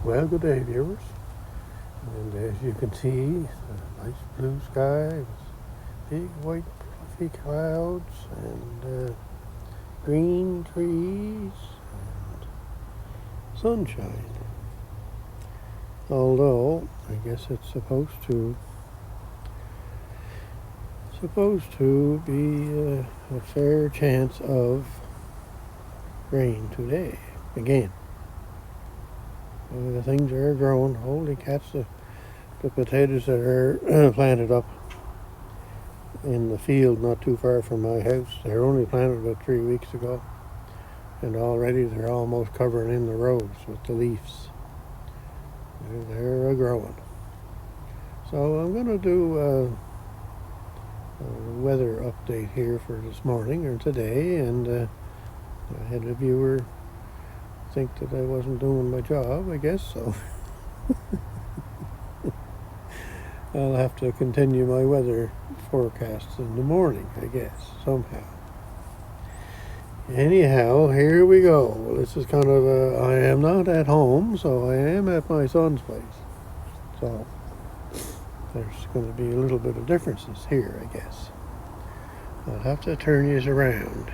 Well, good day, viewers. And as you can see, a nice blue sky with big white fluffy clouds and green trees and sunshine. Although I guess it's supposed to be a fair chance of rain today again. The things are growing. Holy cats, the potatoes that are planted up in the field not too far from my house, they're only planted about 3 weeks ago, and already they're almost covering in the rows with the leaves. They're growing. So I'm going to do a weather update here for this morning or today, and I had a viewer think that I wasn't doing my job, I guess, so I'll have to continue my weather forecasts in the morning, I guess, somehow. Anyhow, here we go. This is kind of I am not at home, so I am at my son's place. So there's going to be a little bit of differences here, I guess. I'll have to turn you around.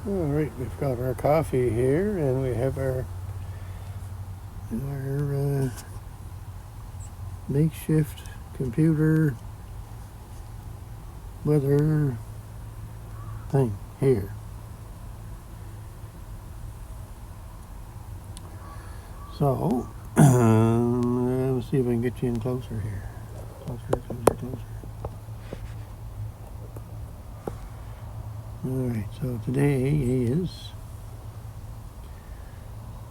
All right, we've got our coffee here, and we have our makeshift computer weather thing here. So, let's see if I can get you in closer here. Closer. Alright, so today is,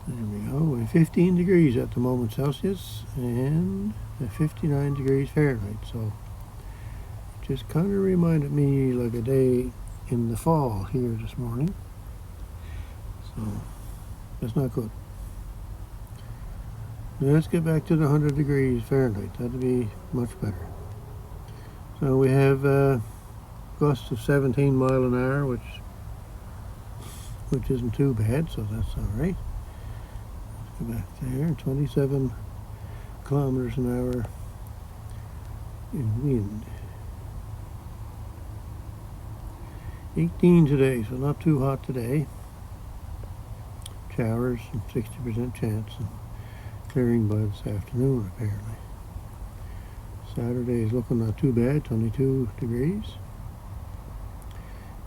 there we go, 15 degrees at the moment Celsius and 59 degrees Fahrenheit. So it just kind of reminded me like a day in the fall here this morning. So that's not good. Now let's get back to the 100 degrees Fahrenheit. That'd be much better. So we have gusts of 17 mile an hour, which isn't too bad, so that's all right. Let's go back there. 27 kilometers an hour in wind. 18 today, so not too hot today. Showers and 60% chance, and clearing by this afternoon apparently. Saturday is looking not too bad, 22 degrees.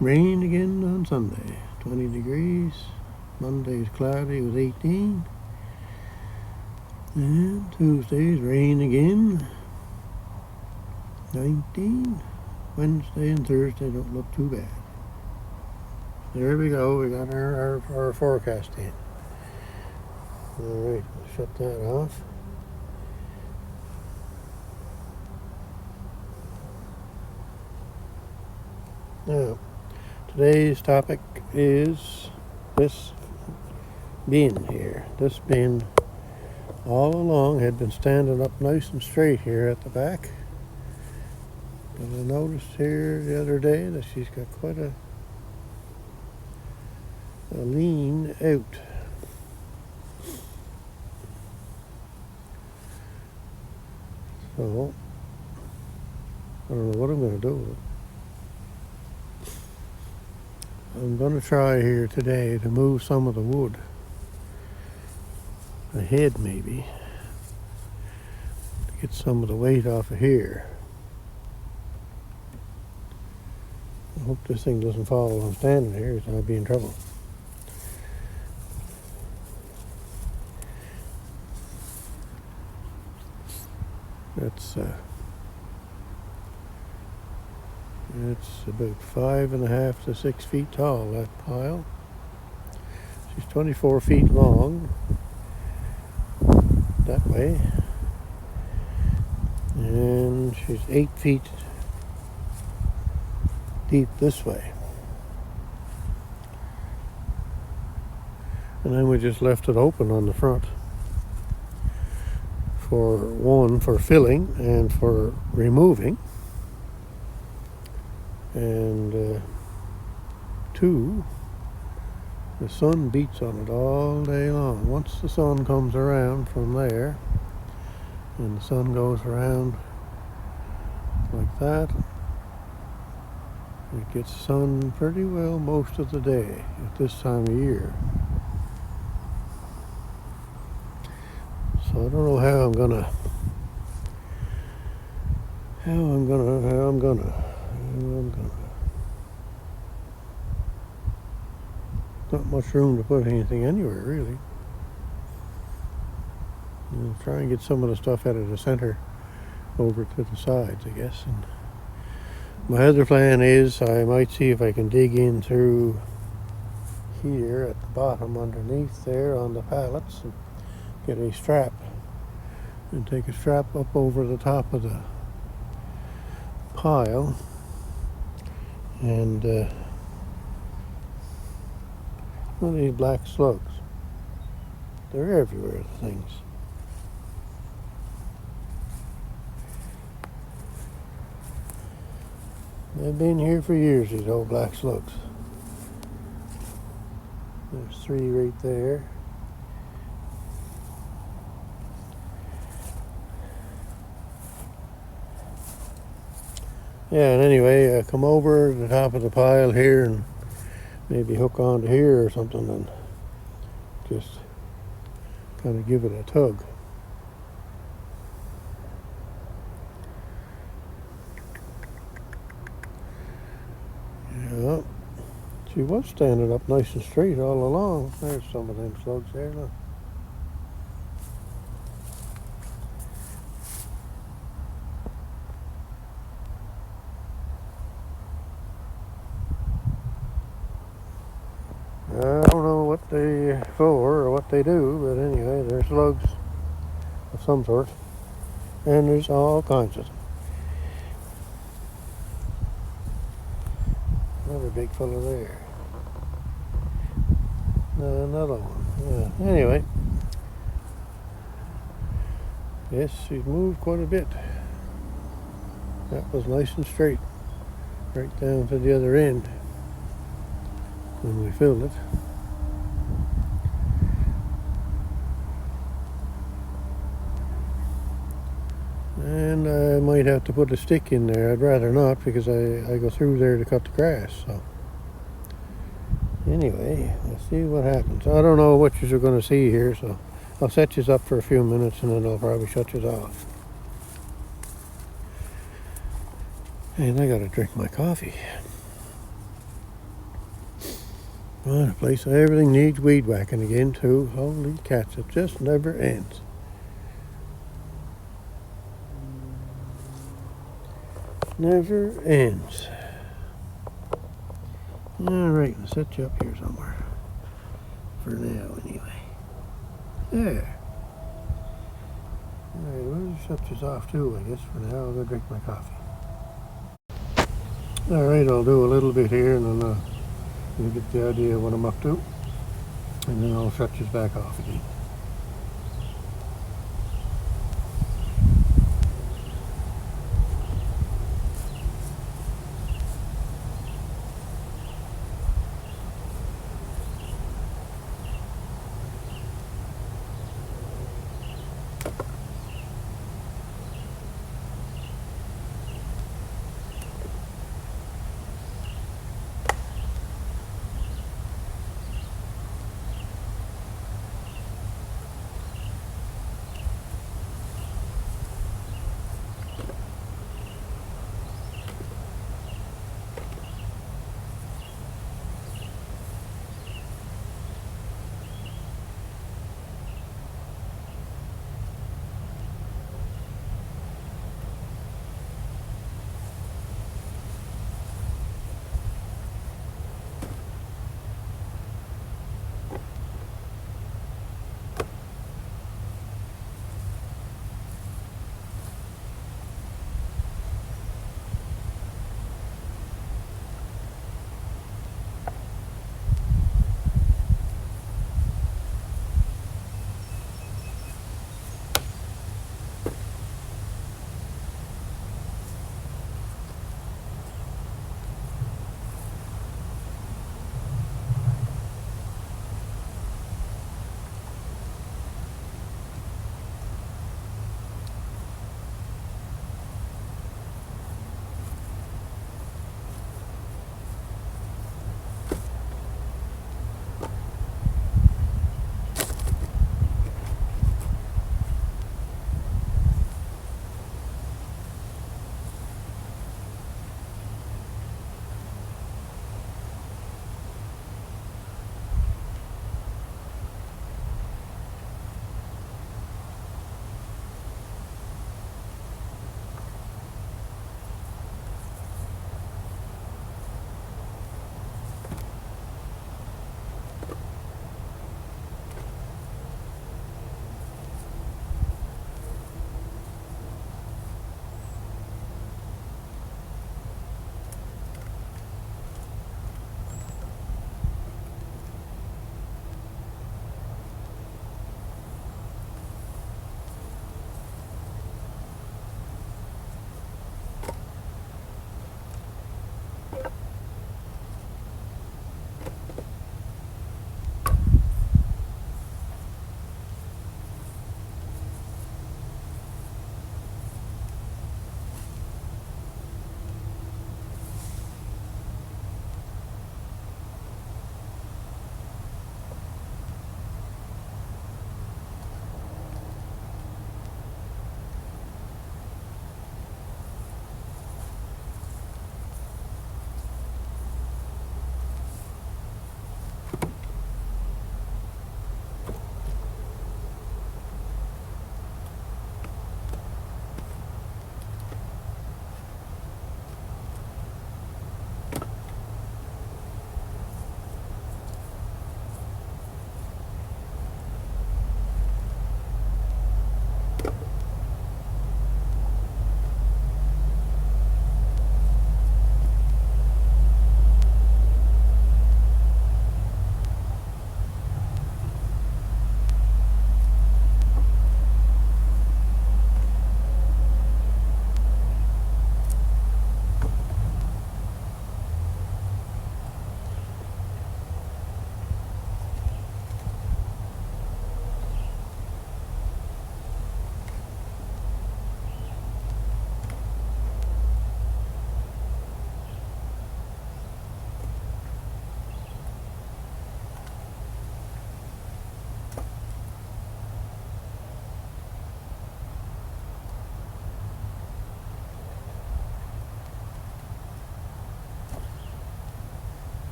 Rain again on Sunday, 20 degrees. Monday's cloudy with 18. And Tuesday's rain again, 19. Wednesday and Thursday don't look too bad. There we go, we got our forecast in. Alright, we'll shut that off. Now, today's topic is this bin here. This bin all along had been standing up nice and straight here at the back. But I noticed here the other day that she's got quite a lean out. So, I don't know what I'm going to do with it. I'm going to try here today to move some of the wood ahead, maybe, to get some of the weight off of here. I hope this thing doesn't fall while I'm standing here, because I'll be in trouble. It's about 5.5 to 6 feet tall, that pile. She's 24 feet long that way, and she's 8 feet deep this way. And then we just left it open on the front for filling and for removing. And two, The sun beats on it all day long. Once the sun comes around from there, and the sun goes around like that, it gets sun pretty well most of the day at this time of year. So I don't know how I'm gonna not much room to put anything anywhere, really. I'll try and get some of the stuff out of the center over to the sides, I guess. And my other plan is I might see if I can dig in through here at the bottom underneath there on the pallets and get a strap and take a strap up over the top of the pile and one of these black slugs. They're everywhere, the things. They've been here for years, these old black slugs. There's 3 right there. Yeah, and anyway, come over to the top of the pile here and maybe hook onto here or something and just kind of give it a tug. Yeah, she was standing up nice and straight all along. There's some of them slugs there, look. I don't know what they're for or what they do, but anyway, they're slugs of some sort. And there's all kinds of them. Another big fella there. Another one. Yeah. Anyway, yes, she's moved quite a bit. That was nice and straight, right down to the other end when we filled it. And I might have to put a stick in there. I'd rather not because I go through there to cut the grass. So anyway, let's see what happens. I don't know what you're going to see here, so I'll set you up for a few minutes and then I'll probably shut you off. And I got to drink my coffee. Well, the place, everything needs weed whacking again too. Holy cats, it just never ends. Never ends. Alright, I'll set you up here somewhere. For now, anyway. There. Alright, we'll shut this off too, I guess, for now. I'll go drink my coffee. Alright, I'll do a little bit here and then you'll get the idea of what I'm up to. And then I'll shut this back off again.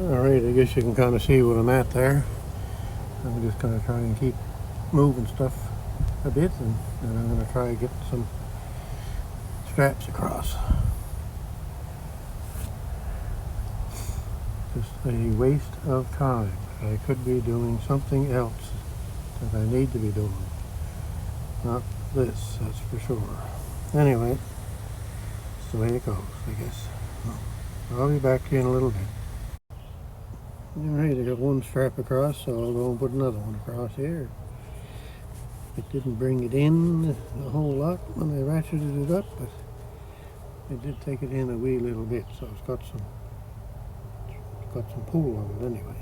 Alright, I guess you can kind of see what I'm at there. I'm just going to try and keep moving stuff a bit, and then I'm going to try and get some straps across. Just a waste of time. I could be doing something else that I need to be doing. Not this, that's for sure. Anyway, that's the way it goes, I guess. I'll be back to you in a little bit. Alright, I got one strap across, so I'll go and put another one across here. It didn't bring it in a whole lot when I ratcheted it up, but it did take it in a wee little bit, so it's got some pull on it anyway.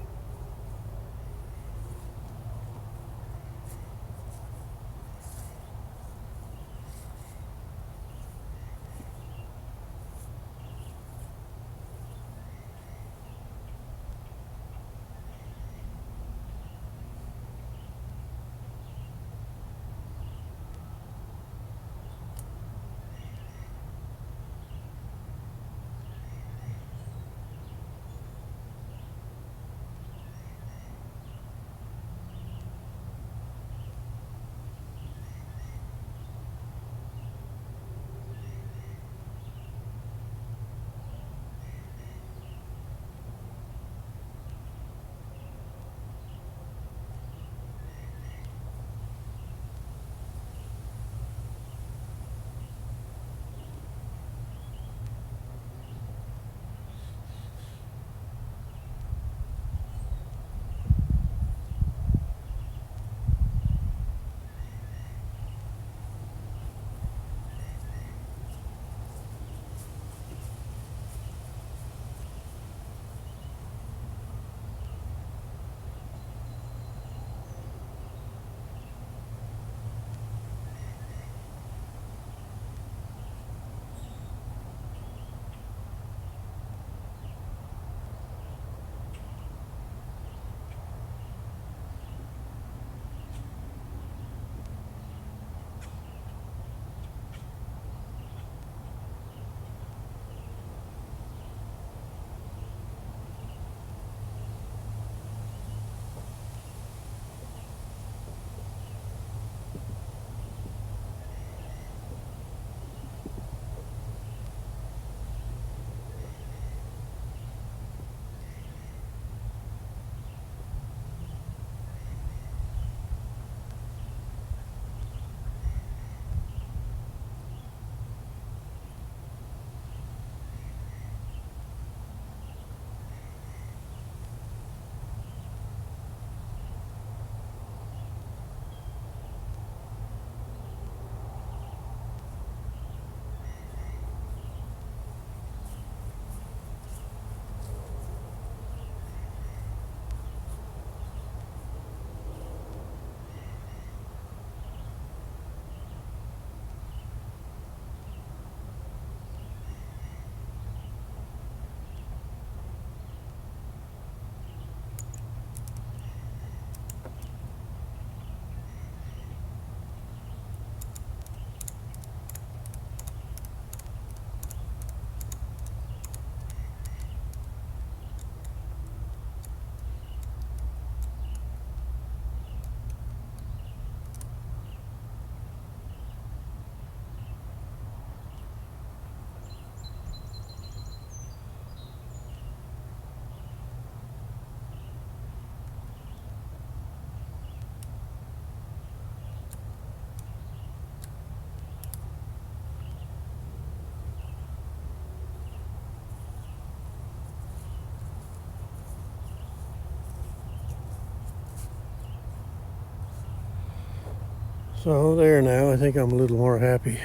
So there now, I think I'm a little more happy.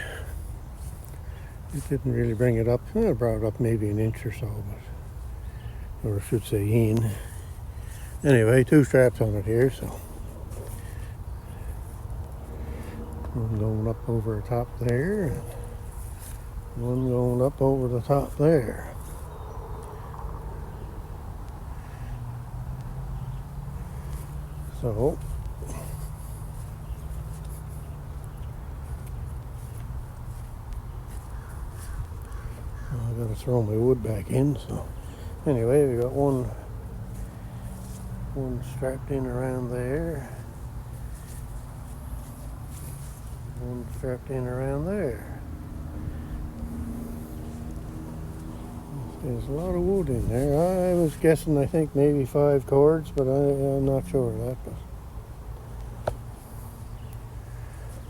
It didn't really bring it up. I brought it up maybe an inch or so, but, or I should say in. Anyway, two straps on it here, so one going up over the top there, and one going up over the top there. So I gotta throw my wood back in. So anyway, we got one One strapped in around there. One strapped in around there. There's a lot of wood in there. I was guessing, I think maybe 5 cords, but I'm not sure of that. But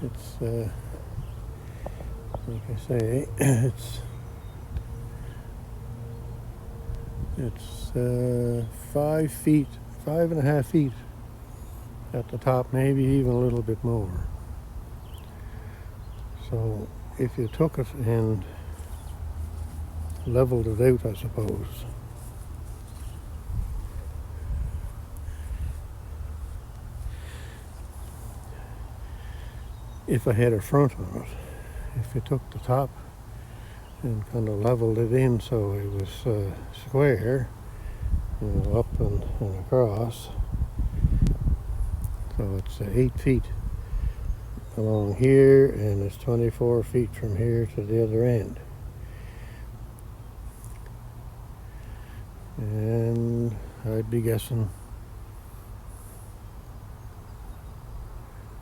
it's, like I say, it's 5 feet, 5.5 feet at the top, maybe even a little bit more. So if you took it and leveled it out, I suppose, if I had a front on it, if you took the top and kind of leveled it in so it was square, up and across, so it's 8 feet along here, and it's 24 feet from here to the other end. And I'd be guessing,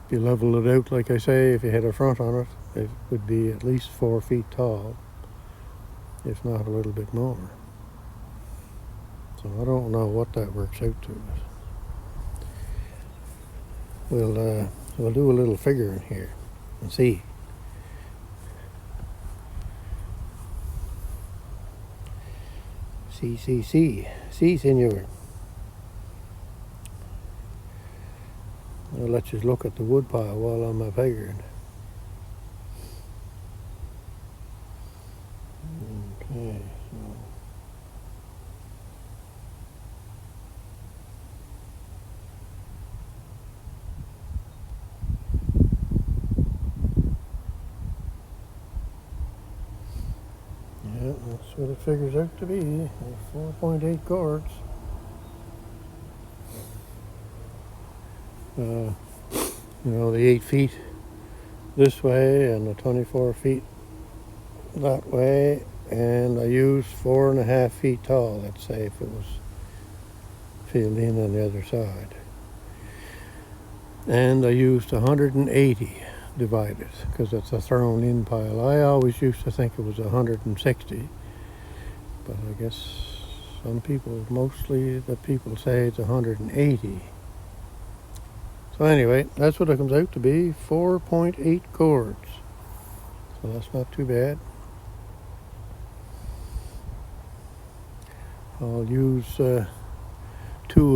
if you level it out, like I say, if you had a front on it, it would be at least 4 feet tall, if not a little bit more. So I don't know what that works out to. We'll do a little figuring here and see. See, senor. I'll let you look at the wood pile while I'm figuring. Okay, so. Yeah, that's what it figures out to be, 4.8 cords. The 8 feet this way and the 24 feet that way, and I used 4.5 feet tall, let's say, if it was filled in on the other side. And I used 180 divided, because it's a thrown in pile. I always used to think it was 160, but I guess some people, mostly the people, say it's 180. So anyway, that's what it comes out to be, 4.8 cords. So that's not too bad. I'll use 2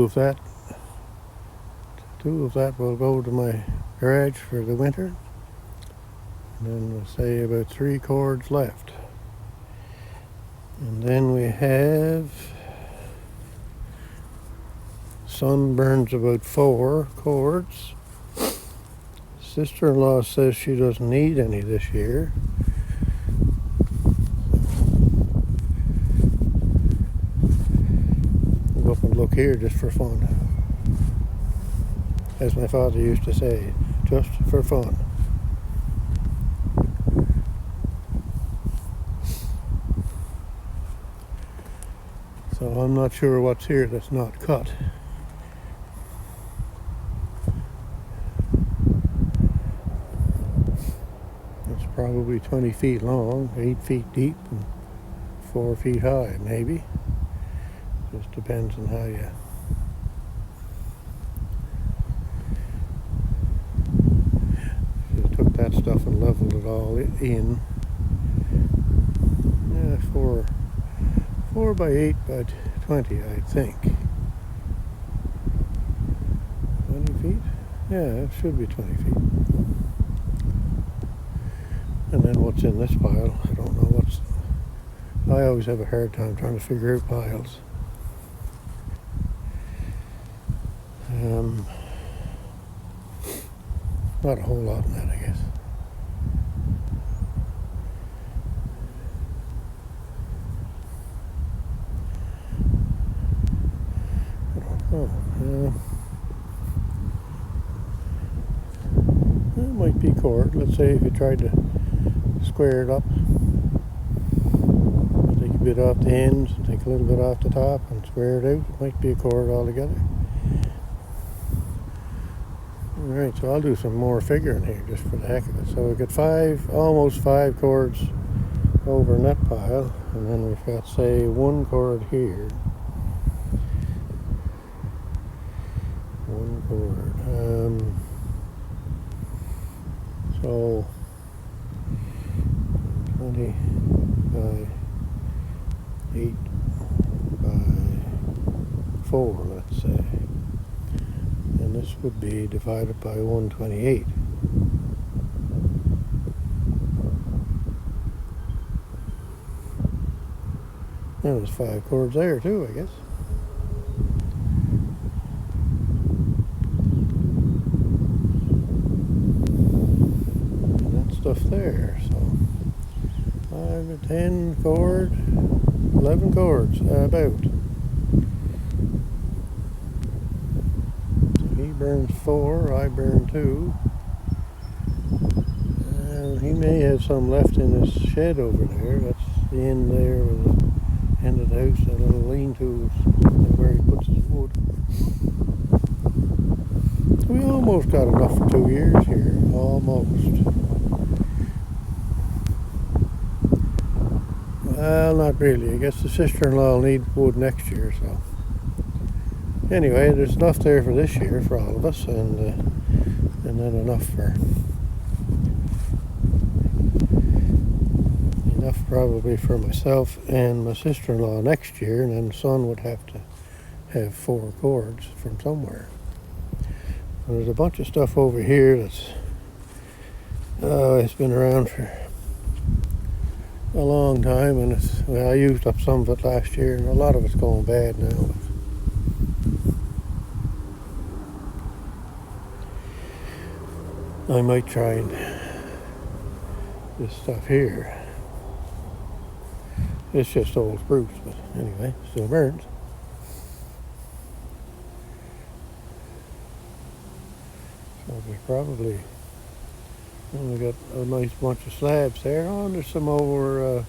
of that. 2 of that will go to my garage for the winter. And then we'll say about 3 cords left. And then we have, son burns about 4 cords. Sister-in-law says she doesn't need any this year. We'll go up and look here just for fun. As my father used to say, just for fun. So I'm not sure what's here that's not cut. It's probably 20 feet long, 8 feet deep, and 4 feet high, maybe. Just depends on how you... Just took that stuff and leveled it all in. Yeah, 4 by 8 by 20, I think. 20 feet? Yeah, it should be 20 feet. And then what's in this pile? I don't know what's... I always have a hard time trying to figure out piles. Not a whole lot in that, I guess. It might be cord. Let's say if you tried to square it up, take a bit off the ends and take a little bit off the top and square it out, it might be a cord altogether. Alright, so I'll do some more figuring here just for the heck of it. So we've got almost five cords over in that pile, and then we've got, say, one cord here. One cord. So 20 by 8 by 4, let's say. And this would be divided by 128. And there's 5 cords there too, I guess. And that stuff there, so 5 to 10 cord, 11 cords, about. So he burns 4, I burn 2. And he may have some left in his shed over there. That's the end there, or the end of the house, that little lean-to where he puts his wood. So we almost got enough for 2 years here, almost. Well, not really. I guess the sister-in-law will need wood next year, so. Anyway, there's enough there for this year for all of us, and then enough probably for myself and my sister-in-law next year, and then son would have to have 4 cords from somewhere. And there's a bunch of stuff over here that's it's been around for a long time, and I used up some of it last year, and a lot of it's going bad now. I might try and this stuff here. It's just old spruce, but anyway, still burns. So we probably only got a nice bunch of slabs there. Oh, and there's some over, I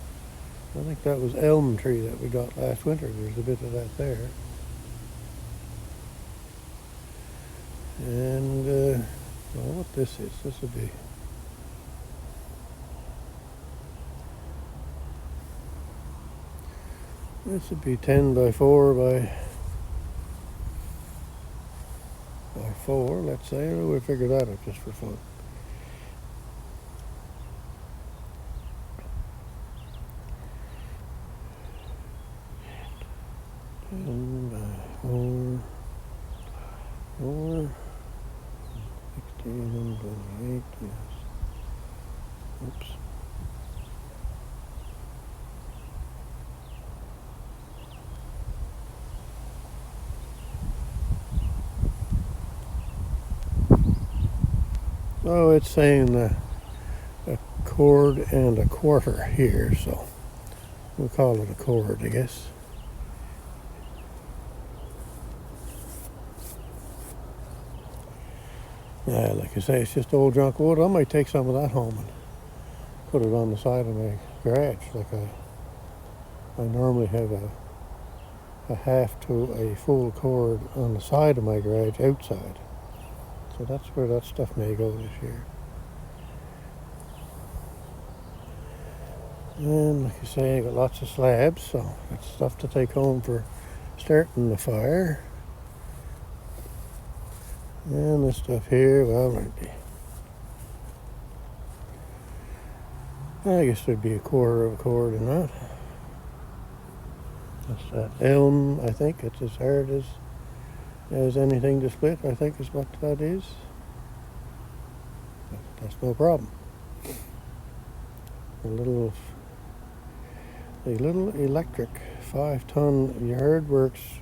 think that was elm tree that we got last winter. There's a bit of that there. And, well, what this would be. This would be 10 by 4 by 4, let's say. We'll figure that out just for fun. By 4, 16 and 28, yes. Oops. Oh, it's saying a cord and a quarter here, so we'll call it a cord, I guess. Yeah, like I say, it's just old junk wood. I might take some of that home and put it on the side of my garage, like I normally have a half to a full cord on the side of my garage outside. So that's where that stuff may go this year. And like I say, I got lots of slabs, so that's stuff to take home for starting the fire. And this stuff here, well, I guess there'd be a quarter of a cord in that. That's that elm, I think. It's as hard as anything to split, I think is what that is. But that's no problem. A little electric 5-ton Yardworks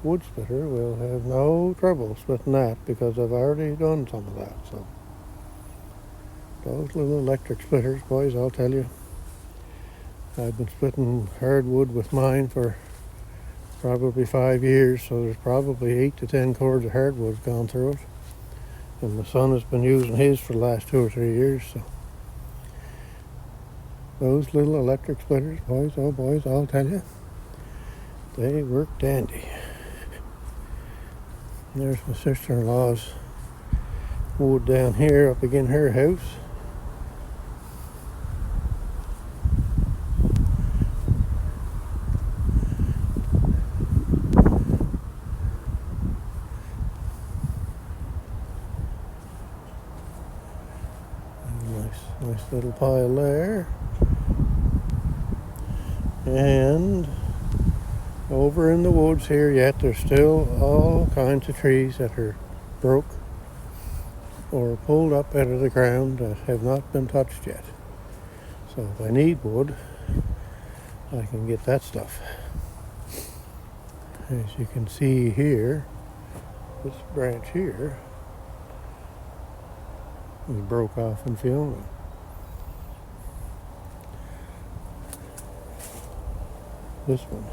wood splitter will have no trouble splitting that, because I've already done some of that. So those little electric splitters, boys, I'll tell you, I've been splitting hardwood with mine for probably 5 years, so there's probably 8 to 10 cords of hardwood gone through it. And my son has been using his for the last 2 or 3 years, so those little electric splitters, boys, oh boys, I'll tell you, they work dandy. There's my sister-in-law's wood down here up again her house. Nice little pile there. And over in the woods here yet, there's still all kinds of trees that are broke or pulled up out of the ground that have not been touched yet. So if I need wood, I can get that stuff. As you can see here, this branch here was broke off in Fiona. This one,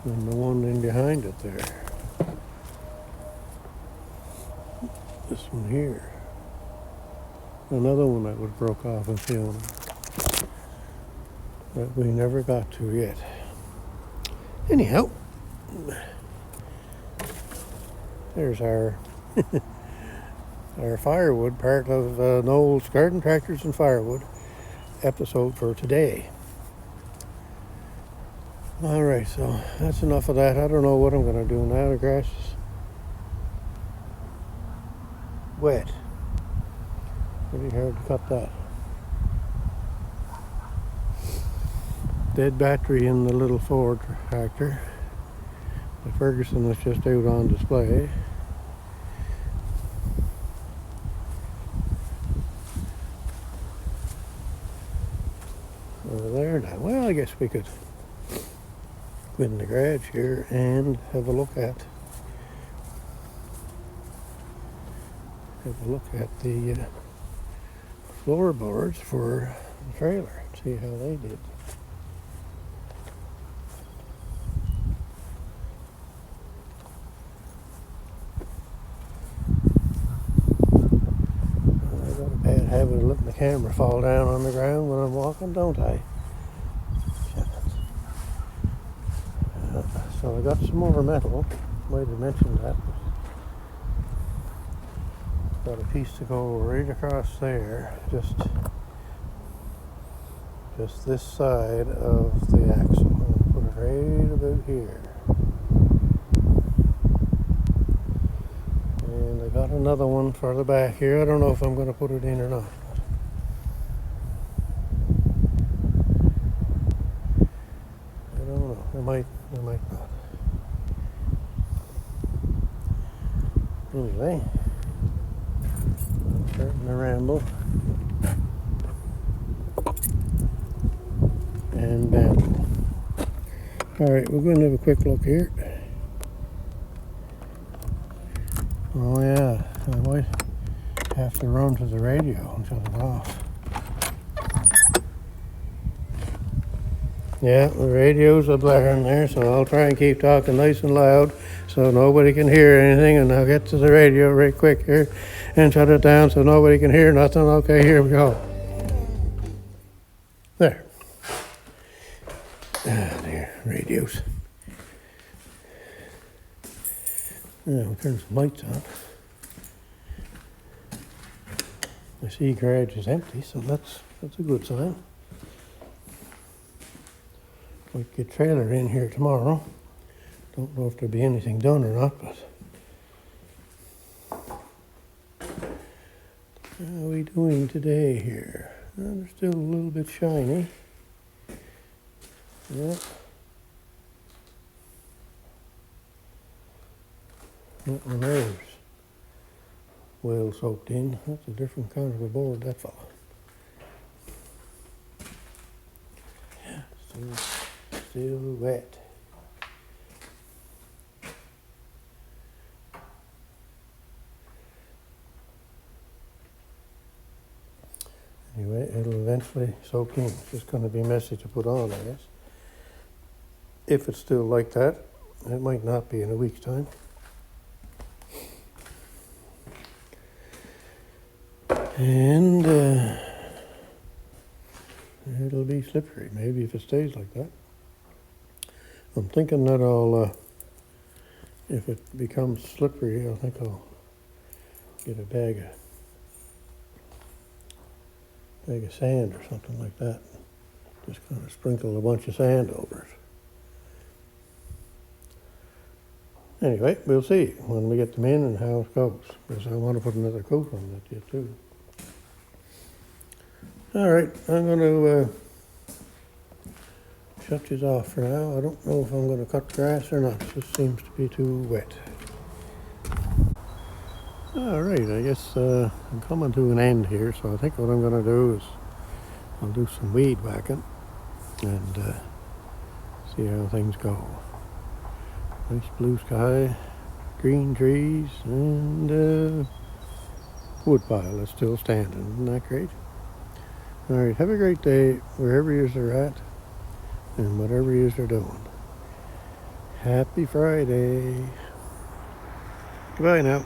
and the one in behind it there. This one here. Another one that was broke off in Fiona that we never got to yet. Anyhow, there's our our Firewood, part of Noel's Garden Tractors and Firewood episode for today. Alright, so that's enough of that. I don't know what I'm going to do now. The grass is wet. Pretty hard to cut that. Dead battery in the little Ford tractor. The Ferguson was just out on display. Over there now. Well, I guess we could go in the garage here and have a look at the floorboards for the trailer. See how they did. I got a bad habit of letting the camera fall down on the ground when I'm walking, don't I? So I got some more metal. Might have mentioned that. Got a piece to go right across there, just this side of the axle. I'm going to put it right about here. And I got another one for the back here. I don't know if I'm going to put it in or not. I don't know. I might not. Anyway, I'm starting to ramble and babble. Alright, we're going to have a quick look here. Oh yeah, I might have to run to the radio and shut it off. Yeah, the radio's a blaring there, so I'll try and keep talking nice and loud so nobody can hear anything, and I'll get to the radio right quick here and shut it down so nobody can hear nothing. Okay, here we go. There. Ah, there, radios. Yeah, we'll turn some lights on. I see garage is empty, so that's a good sign. Might get trailer in here tomorrow. Don't know if there'll be anything done or not, but how are we doing today here? They're still a little bit shiny. Yeah. That one there's well soaked in. That's a different kind of a board, that fella. Yeah, still wet. Anyway, it'll eventually soak in. It's just going to be messy to put on, I guess. If it's still like that, it might not be in a week's time. And it'll be slippery, maybe if it stays like that. I'm thinking that if it becomes slippery, I think I'll get a bag of bag of sand or something like that. Just kind of sprinkle a bunch of sand over it. Anyway, we'll see when we get them in and how it goes, because I want to put another coat on that yet too. All right, I'm going to shut these off for now. I don't know if I'm going to cut grass or not. This seems to be too wet. All right, I guess I'm coming to an end here, so I think what I'm going to do is I'll do some weed whacking and see how things go. Nice blue sky, green trees, and wood pile is still standing. Isn't that great? All right, have a great day wherever you're at and whatever you're doing. Happy Friday. Goodbye now.